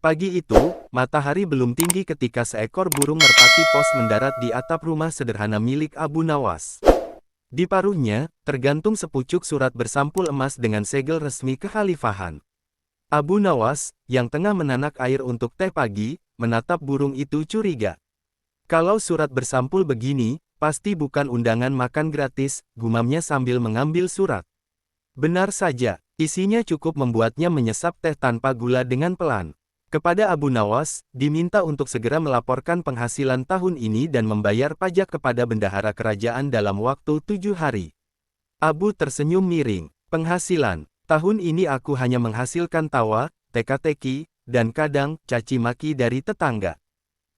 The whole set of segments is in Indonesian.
Pagi itu, matahari belum tinggi ketika seekor burung merpati pos mendarat di atap rumah sederhana milik Abu Nawas. Di paruhnya, tergantung sepucuk surat bersampul emas dengan segel resmi kekhalifahan. Abu Nawas, yang tengah menanak air untuk teh pagi, menatap burung itu curiga. Kalau surat bersampul begini, pasti bukan undangan makan gratis, gumamnya sambil mengambil surat. Benar saja, isinya cukup membuatnya menyesap teh tanpa gula dengan pelan. Kepada Abu Nawas, diminta untuk segera melaporkan penghasilan tahun ini dan membayar pajak kepada bendahara kerajaan dalam waktu 7 hari. Abu tersenyum miring. Penghasilan. Tahun ini aku hanya menghasilkan tawa, teka-teki, dan kadang caci maki dari tetangga.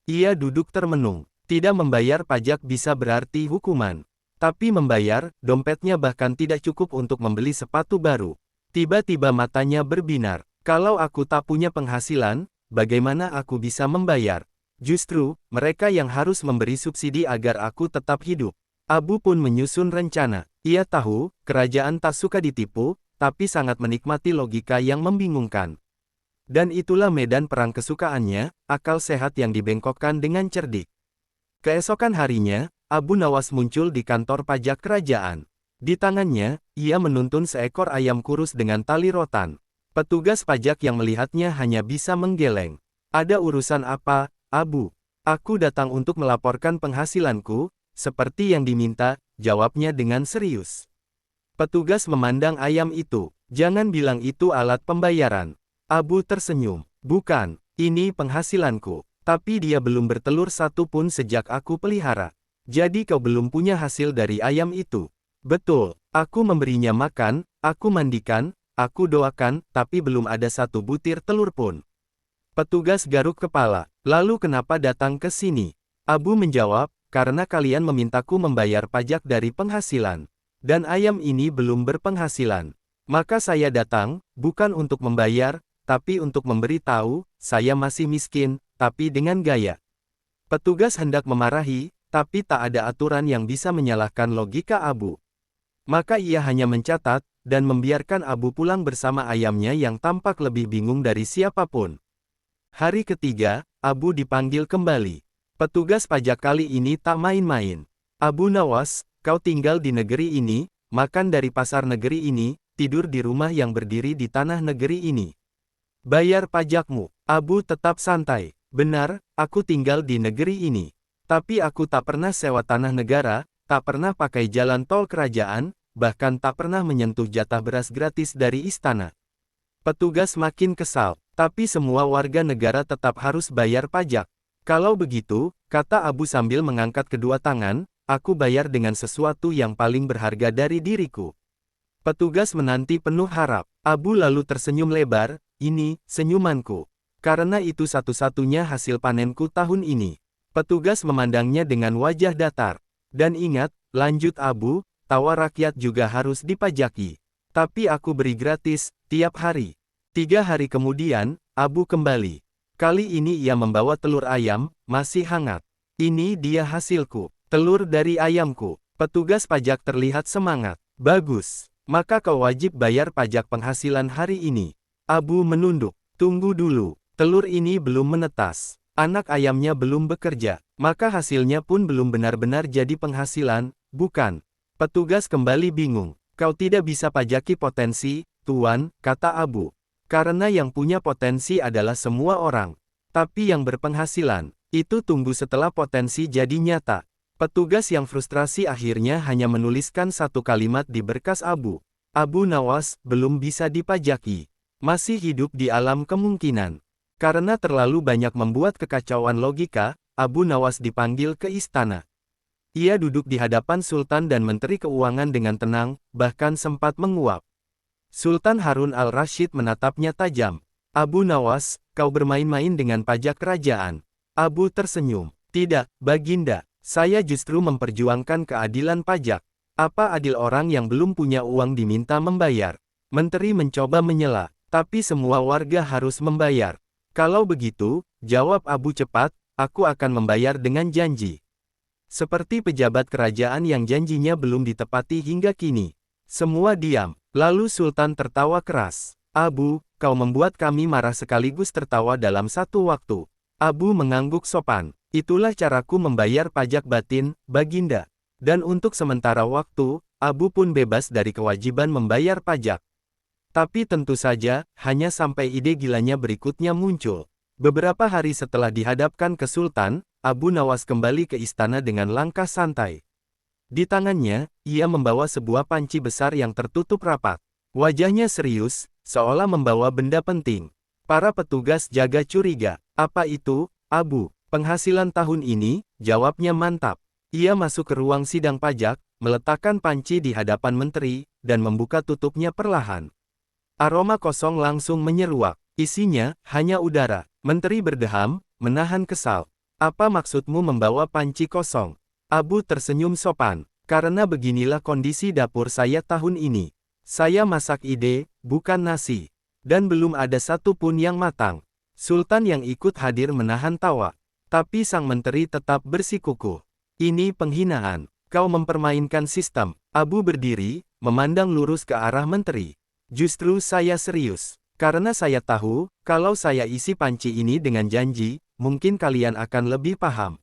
Ia duduk termenung. Tidak membayar pajak bisa berarti hukuman. Tapi membayar, dompetnya bahkan tidak cukup untuk membeli sepatu baru. Tiba-tiba matanya berbinar. Kalau aku tak punya penghasilan, bagaimana aku bisa membayar? Justru, mereka yang harus memberi subsidi agar aku tetap hidup. Abu pun menyusun rencana. Ia tahu, kerajaan tak suka ditipu, tapi sangat menikmati logika yang membingungkan. Dan itulah medan perang kesukaannya, akal sehat yang dibengkokkan dengan cerdik. Keesokan harinya, Abu Nawas muncul di kantor pajak kerajaan. Di tangannya, ia menuntun seekor ayam kurus dengan tali rotan. Petugas pajak yang melihatnya hanya bisa menggeleng. Ada urusan apa, Abu? Aku datang untuk melaporkan penghasilanku, seperti yang diminta, jawabnya dengan serius. Petugas memandang ayam itu. Jangan bilang itu alat pembayaran. Abu tersenyum. Bukan, ini penghasilanku. Tapi dia belum bertelur satu pun sejak aku pelihara. Jadi kau belum punya hasil dari ayam itu. Betul, aku memberinya makan, aku mandikan, aku doakan, tapi belum ada satu butir telur pun. Petugas garuk kepala. Lalu kenapa datang ke sini? Abu menjawab, karena kalian memintaku membayar pajak dari penghasilan. Dan ayam ini belum berpenghasilan. Maka saya datang, bukan untuk membayar, tapi untuk memberi tahu, saya masih miskin, tapi dengan gaya. Petugas hendak memarahi, tapi tak ada aturan yang bisa menyalahkan logika Abu. Maka ia hanya mencatat, dan membiarkan Abu pulang bersama ayamnya yang tampak lebih bingung dari siapapun. Hari ketiga, Abu dipanggil kembali. Petugas pajak kali ini tak main-main. Abu Nawas, kau tinggal di negeri ini, makan dari pasar negeri ini, tidur di rumah yang berdiri di tanah negeri ini. Bayar pajakmu. Abu tetap santai. Benar, aku tinggal di negeri ini. Tapi aku tak pernah sewa tanah negara, tak pernah pakai jalan tol kerajaan, bahkan tak pernah menyentuh jatah beras gratis dari istana. Petugas makin kesal, tapi semua warga negara tetap harus bayar pajak. Kalau begitu, kata Abu sambil mengangkat kedua tangan, aku bayar dengan sesuatu yang paling berharga dari diriku. Petugas menanti penuh harap. Abu lalu tersenyum lebar, ini, senyumanku. Karena itu satu-satunya hasil panenku tahun ini. Petugas memandangnya dengan wajah datar. Dan ingat, lanjut Abu, tawa rakyat juga harus dipajaki. Tapi aku beri gratis, tiap hari. 3 hari kemudian, Abu kembali. Kali ini ia membawa telur ayam, masih hangat. Ini dia hasilku, telur dari ayamku. Petugas pajak terlihat semangat. Bagus, maka kau wajib bayar pajak penghasilan hari ini. Abu menunduk. Tunggu dulu, telur ini belum menetas. Anak ayamnya belum bekerja, maka hasilnya pun belum benar-benar jadi penghasilan, bukan? Petugas kembali bingung. Kau tidak bisa pajaki potensi, Tuan, kata Abu. Karena yang punya potensi adalah semua orang. Tapi yang berpenghasilan, itu tunggu setelah potensi jadi nyata. Petugas yang frustrasi akhirnya hanya menuliskan satu kalimat di berkas Abu. Abu Nawas, belum bisa dipajaki. Masih hidup di alam kemungkinan. Karena terlalu banyak membuat kekacauan logika, Abu Nawas dipanggil ke istana. Ia duduk di hadapan Sultan dan Menteri Keuangan dengan tenang, bahkan sempat menguap. Sultan Harun al-Rashid menatapnya tajam. Abu Nawas, kau bermain-main dengan pajak kerajaan. Abu tersenyum. Tidak, Baginda, saya justru memperjuangkan keadilan pajak. Apa adil orang yang belum punya uang diminta membayar? Menteri mencoba menyela, tapi semua warga harus membayar. Kalau begitu, jawab Abu cepat, aku akan membayar dengan janji. Seperti pejabat kerajaan yang janjinya belum ditepati hingga kini. Semua diam, lalu Sultan tertawa keras. Abu, kau membuat kami marah sekaligus tertawa dalam satu waktu. Abu mengangguk sopan. Itulah caraku membayar pajak batin, Baginda. Dan untuk sementara waktu, Abu pun bebas dari kewajiban membayar pajak. Tapi tentu saja, hanya sampai ide gilanya berikutnya muncul. Beberapa hari setelah dihadapkan ke Sultan, Abu Nawas kembali ke istana dengan langkah santai. Di tangannya, ia membawa sebuah panci besar yang tertutup rapat. Wajahnya serius, seolah membawa benda penting. Para petugas jaga curiga. Apa itu, Abu? Penghasilan tahun ini, jawabnya mantap. Ia masuk ke ruang sidang pajak, meletakkan panci di hadapan menteri, dan membuka tutupnya perlahan. Aroma kosong langsung menyeruak. Isinya, hanya udara. Menteri berdeham, menahan kesal. Apa maksudmu membawa panci kosong? Abu tersenyum sopan. Karena beginilah kondisi dapur saya tahun ini. Saya masak ide, bukan nasi. Dan belum ada satu pun yang matang. Sultan yang ikut hadir menahan tawa. Tapi sang menteri tetap bersikukuh. Ini penghinaan. Kau mempermainkan sistem. Abu berdiri, memandang lurus ke arah menteri. Justru saya serius. Karena saya tahu, kalau saya isi panci ini dengan janji, mungkin kalian akan lebih paham.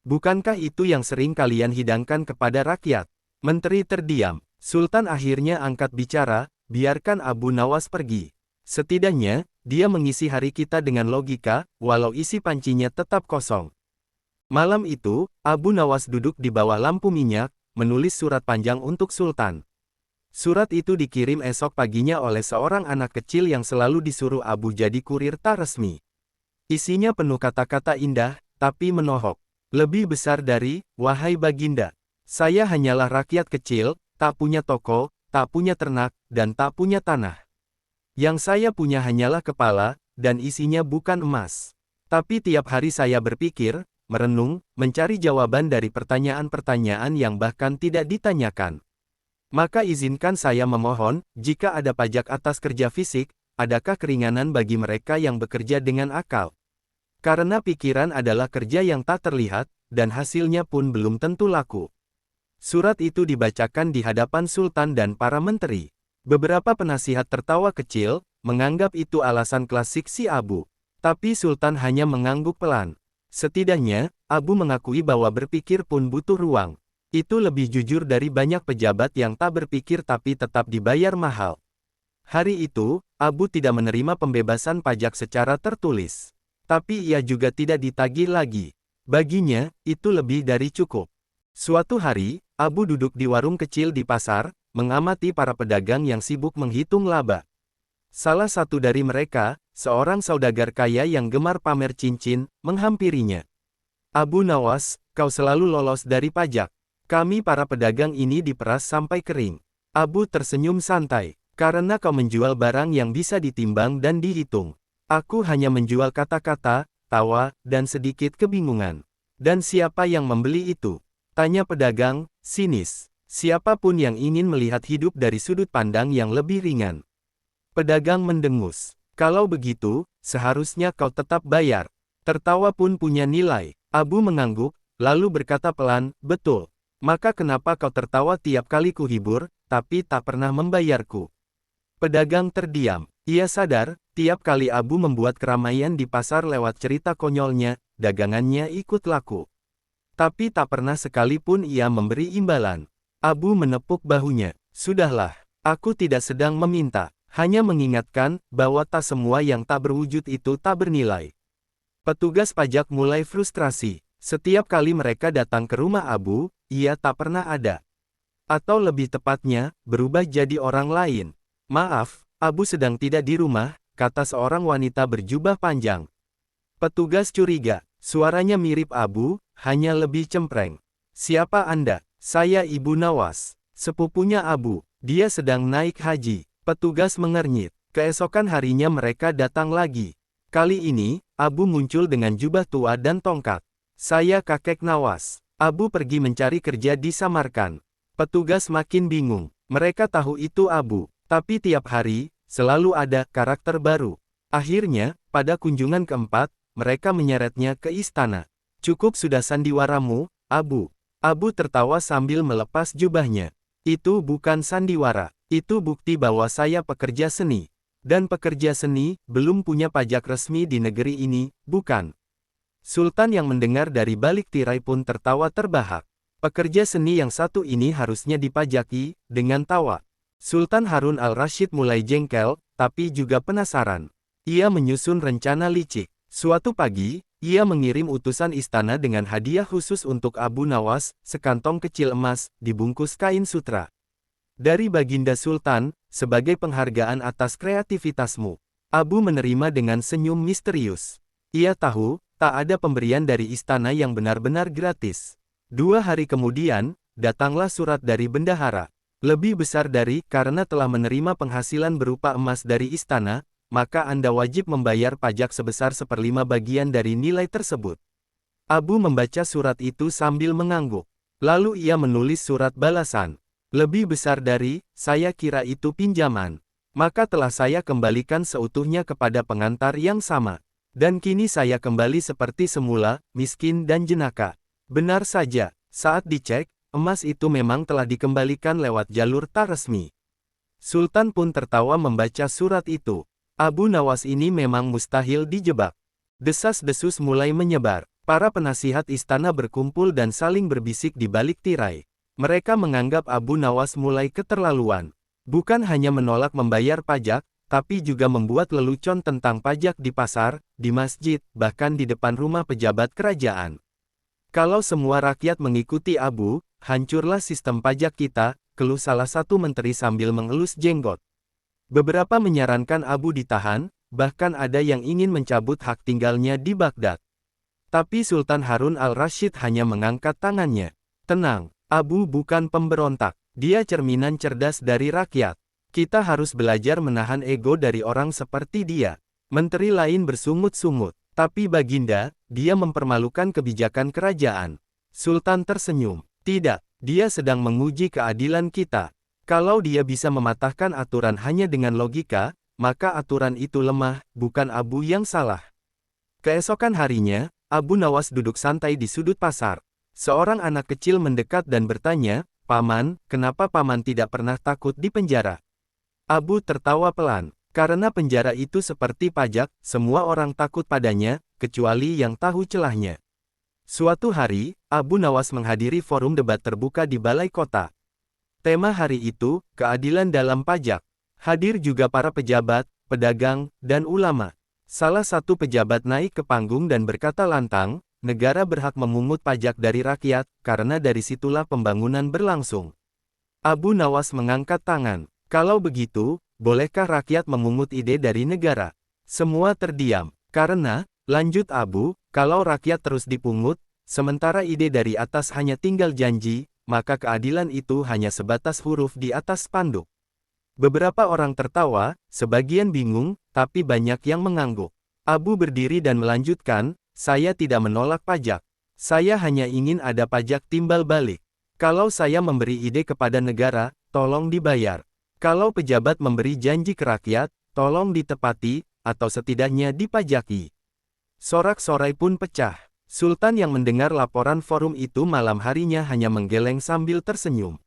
Bukankah itu yang sering kalian hidangkan kepada rakyat? Menteri terdiam. Sultan akhirnya angkat bicara, biarkan Abu Nawas pergi. Setidaknya, dia mengisi hari kita dengan logika, walau isi pancinya tetap kosong. Malam itu, Abu Nawas duduk di bawah lampu minyak, menulis surat panjang untuk Sultan. Surat itu dikirim esok paginya oleh seorang anak kecil yang selalu disuruh Abu jadi kurir tak resmi. Isinya penuh kata-kata indah, tapi menohok. Lebih besar dari, wahai Baginda. Saya hanyalah rakyat kecil, tak punya toko, tak punya ternak, dan tak punya tanah. Yang saya punya hanyalah kepala, dan isinya bukan emas. Tapi tiap hari saya berpikir, merenung, mencari jawaban dari pertanyaan-pertanyaan yang bahkan tidak ditanyakan. Maka izinkan saya memohon, jika ada pajak atas kerja fisik, adakah keringanan bagi mereka yang bekerja dengan akal? Karena pikiran adalah kerja yang tak terlihat, dan hasilnya pun belum tentu laku. Surat itu dibacakan di hadapan Sultan dan para menteri. Beberapa penasihat tertawa kecil, menganggap itu alasan klasik si Abu. Tapi Sultan hanya mengangguk pelan. Setidaknya, Abu mengakui bahwa berpikir pun butuh ruang. Itu lebih jujur dari banyak pejabat yang tak berpikir tapi tetap dibayar mahal. Hari itu, Abu tidak menerima pembebasan pajak secara tertulis. Tapi ia juga tidak ditagih lagi. Baginya, itu lebih dari cukup. Suatu hari, Abu duduk di warung kecil di pasar, mengamati para pedagang yang sibuk menghitung laba. Salah satu dari mereka, seorang saudagar kaya yang gemar pamer cincin, menghampirinya. Abu Nawas, kau selalu lolos dari pajak. Kami para pedagang ini diperas sampai kering. Abu tersenyum santai. Karena kau menjual barang yang bisa ditimbang dan dihitung. Aku hanya menjual kata-kata, tawa, dan sedikit kebingungan. Dan siapa yang membeli itu? Tanya pedagang, sinis. Siapapun yang ingin melihat hidup dari sudut pandang yang lebih ringan. Pedagang mendengus. Kalau begitu, seharusnya kau tetap bayar. Tertawa pun punya nilai. Abu mengangguk, lalu berkata pelan, betul. Maka kenapa kau tertawa tiap kali kuhibur, tapi tak pernah membayarku? Pedagang terdiam. Ia sadar, tiap kali Abu membuat keramaian di pasar lewat cerita konyolnya, dagangannya ikut laku. Tapi tak pernah sekalipun ia memberi imbalan. Abu menepuk bahunya. Sudahlah, aku tidak sedang meminta, hanya mengingatkan bahwa tak semua yang tak berwujud itu tak bernilai. Petugas pajak mulai frustrasi. Setiap kali mereka datang ke rumah Abu, ia tak pernah ada. Atau lebih tepatnya, berubah jadi orang lain. Maaf, Abu sedang tidak di rumah, kata seorang wanita berjubah panjang. Petugas curiga, suaranya mirip Abu, hanya lebih cempreng. Siapa Anda? Saya Ibu Nawas, sepupunya Abu. Dia sedang naik haji. Petugas mengernyit. Keesokan harinya mereka datang lagi. Kali ini, Abu muncul dengan jubah tua dan tongkat. Saya kakek Nawas. Abu pergi mencari kerja di Samarkand. Petugas makin bingung. Mereka tahu itu Abu. Tapi tiap hari, selalu ada karakter baru. Akhirnya, pada kunjungan keempat, mereka menyeretnya ke istana. Cukup sudah sandiwaramu, Abu. Abu tertawa sambil melepas jubahnya. Itu bukan sandiwara. Itu bukti bahwa saya pekerja seni. Dan pekerja seni, belum punya pajak resmi di negeri ini, bukan? Sultan yang mendengar dari balik tirai pun tertawa terbahak. Pekerja seni yang satu ini harusnya dipajaki, dengan tawa. Sultan Harun al-Rashid mulai jengkel, tapi juga penasaran. Ia menyusun rencana licik. Suatu pagi, ia mengirim utusan istana dengan hadiah khusus untuk Abu Nawas, sekantong kecil emas, dibungkus kain sutra. Dari Baginda Sultan, sebagai penghargaan atas kreativitasmu. Abu menerima dengan senyum misterius. Ia tahu, tak ada pemberian dari istana yang benar-benar gratis. 2 hari kemudian, datanglah surat dari bendahara. Lebih besar dari, karena telah menerima penghasilan berupa emas dari istana, maka Anda wajib membayar pajak sebesar 1/5 bagian dari nilai tersebut. Abu membaca surat itu sambil mengangguk. Lalu ia menulis surat balasan. Lebih besar dari, saya kira itu pinjaman. Maka telah saya kembalikan seutuhnya kepada pengantar yang sama. Dan kini saya kembali seperti semula, miskin dan jenaka. Benar saja, saat dicek, emas itu memang telah dikembalikan lewat jalur tak resmi. Sultan pun tertawa membaca surat itu. Abu Nawas ini memang mustahil dijebak. Desas-desus mulai menyebar. Para penasihat istana berkumpul dan saling berbisik di balik tirai. Mereka menganggap Abu Nawas mulai keterlaluan. Bukan hanya menolak membayar pajak, tapi juga membuat lelucon tentang pajak di pasar, di masjid, bahkan di depan rumah pejabat kerajaan. Kalau semua rakyat mengikuti Abu, hancurlah sistem pajak kita, keluh salah satu menteri sambil mengelus jenggot. Beberapa menyarankan Abu ditahan, bahkan ada yang ingin mencabut hak tinggalnya di Baghdad. Tapi Sultan Harun al-Rashid hanya mengangkat tangannya. Tenang, Abu bukan pemberontak. Dia cerminan cerdas dari rakyat. Kita harus belajar menahan ego dari orang seperti dia. Menteri lain bersungut-sungut. Tapi Baginda, dia mempermalukan kebijakan kerajaan. Sultan tersenyum. Tidak, dia sedang menguji keadilan kita. Kalau dia bisa mematahkan aturan hanya dengan logika, maka aturan itu lemah, bukan Abu yang salah. Keesokan harinya, Abu Nawas duduk santai di sudut pasar. Seorang anak kecil mendekat dan bertanya, "Paman, kenapa Paman tidak pernah takut di penjara?" Abu tertawa pelan. Karena penjara itu seperti pajak, semua orang takut padanya, kecuali yang tahu celahnya. Suatu hari, Abu Nawas menghadiri forum debat terbuka di Balai Kota. Tema hari itu, keadilan dalam pajak. Hadir juga para pejabat, pedagang, dan ulama. Salah satu pejabat naik ke panggung dan berkata lantang, negara berhak memungut pajak dari rakyat, karena dari situlah pembangunan berlangsung. Abu Nawas mengangkat tangan. Kalau begitu, bolehkah rakyat memungut ide dari negara? Semua terdiam. Karena, lanjut Abu, kalau rakyat terus dipungut, sementara ide dari atas hanya tinggal janji, maka keadilan itu hanya sebatas huruf di atas spanduk. Beberapa orang tertawa, sebagian bingung, tapi banyak yang mengangguk. Abu berdiri dan melanjutkan, saya tidak menolak pajak. Saya hanya ingin ada pajak timbal balik. Kalau saya memberi ide kepada negara, tolong dibayar. Kalau pejabat memberi janji ke rakyat, tolong ditepati, atau setidaknya dipajaki. Sorak-sorai pun pecah. Sultan yang mendengar laporan forum itu malam harinya hanya menggeleng sambil tersenyum.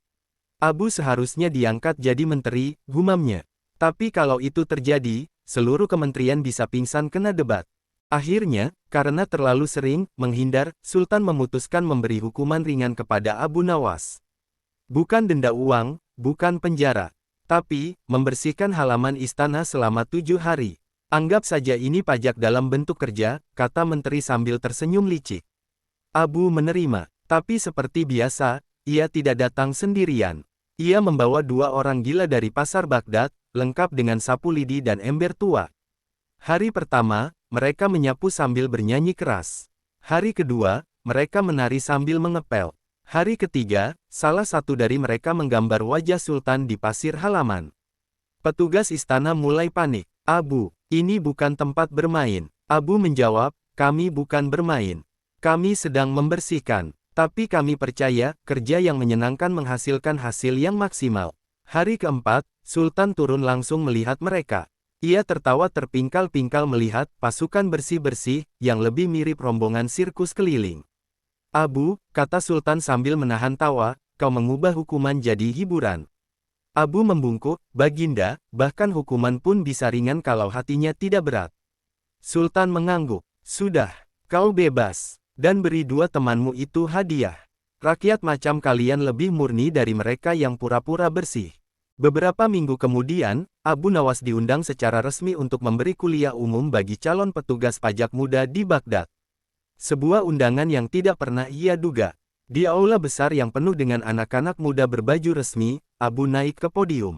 Abu seharusnya diangkat jadi menteri, gumamnya. Tapi kalau itu terjadi, seluruh kementerian bisa pingsan kena debat. Akhirnya, karena terlalu sering menghindar, Sultan memutuskan memberi hukuman ringan kepada Abu Nawas. Bukan denda uang, bukan penjara. Tapi, membersihkan halaman istana selama 7 hari. Anggap saja ini pajak dalam bentuk kerja, kata menteri sambil tersenyum licik. Abu menerima, tapi seperti biasa, ia tidak datang sendirian. Ia membawa 2 orang gila dari pasar Baghdad, lengkap dengan sapu lidi dan ember tua. Hari pertama, mereka menyapu sambil bernyanyi keras. Hari kedua, mereka menari sambil mengepel. Hari ketiga, salah satu dari mereka menggambar wajah Sultan di pasir halaman. Petugas istana mulai panik. Abu, ini bukan tempat bermain. Abu menjawab, kami bukan bermain. Kami sedang membersihkan. Tapi kami percaya, kerja yang menyenangkan menghasilkan hasil yang maksimal. Hari keempat, Sultan turun langsung melihat mereka. Ia tertawa terpingkal-pingkal melihat pasukan bersih-bersih, yang lebih mirip rombongan sirkus keliling. Abu, kata Sultan sambil menahan tawa, kau mengubah hukuman jadi hiburan. Abu membungkuk, Baginda, bahkan hukuman pun bisa ringan kalau hatinya tidak berat. Sultan mengangguk. Sudah, kau bebas. Dan beri dua temanmu itu hadiah. Rakyat macam kalian lebih murni dari mereka yang pura-pura bersih. Beberapa minggu kemudian, Abu Nawas diundang secara resmi untuk memberi kuliah umum bagi calon petugas pajak muda di Baghdad. Sebuah undangan yang tidak pernah ia duga. Di aula besar yang penuh dengan anak-anak muda berbaju resmi, Abu naik ke podium.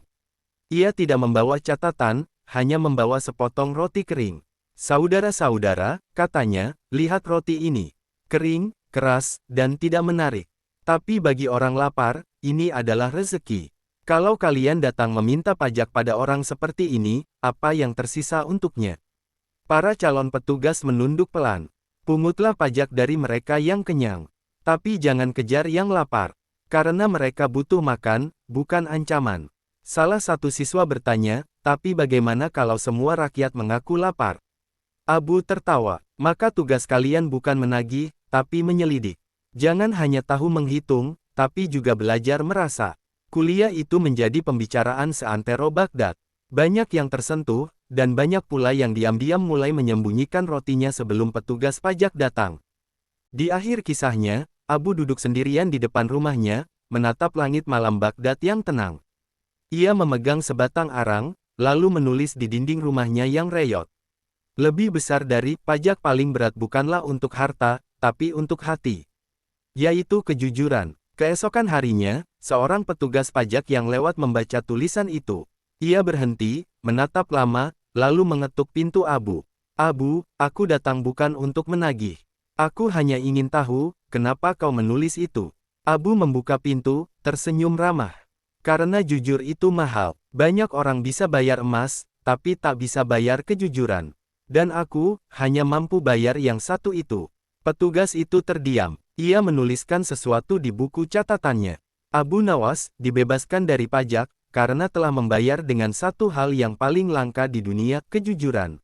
Ia tidak membawa catatan, hanya membawa sepotong roti kering. Saudara-saudara, katanya, lihat roti ini. Kering, keras, dan tidak menarik. Tapi bagi orang lapar, ini adalah rezeki. Kalau kalian datang meminta pajak pada orang seperti ini, apa yang tersisa untuknya? Para calon petugas menunduk pelan. Pungutlah pajak dari mereka yang kenyang. Tapi jangan kejar yang lapar. Karena mereka butuh makan, bukan ancaman. Salah satu siswa bertanya, tapi bagaimana kalau semua rakyat mengaku lapar? Abu tertawa, maka tugas kalian bukan menagih, tapi menyelidik. Jangan hanya tahu menghitung, tapi juga belajar merasa. Kuliah itu menjadi pembicaraan seantero Baghdad. Banyak yang tersentuh, dan banyak pula yang diam-diam mulai menyembunyikan rotinya sebelum petugas pajak datang. Di akhir kisahnya, Abu duduk sendirian di depan rumahnya, menatap langit malam Baghdad yang tenang. Ia memegang sebatang arang, lalu menulis di dinding rumahnya yang reyot. Lebih besar dari pajak paling berat bukanlah untuk harta, tapi untuk hati. Yaitu kejujuran. Keesokan harinya, seorang petugas pajak yang lewat membaca tulisan itu. Ia berhenti, menatap lama, lalu mengetuk pintu Abu. Abu, aku datang bukan untuk menagih. Aku hanya ingin tahu, kenapa kau menulis itu? Abu membuka pintu, tersenyum ramah. Karena jujur itu mahal. Banyak orang bisa bayar emas, tapi tak bisa bayar kejujuran. Dan aku, hanya mampu bayar yang satu itu. Petugas itu terdiam. Ia menuliskan sesuatu di buku catatannya. Abu Nawas dibebaskan dari pajak, karena telah membayar dengan satu hal yang paling langka di dunia, kejujuran.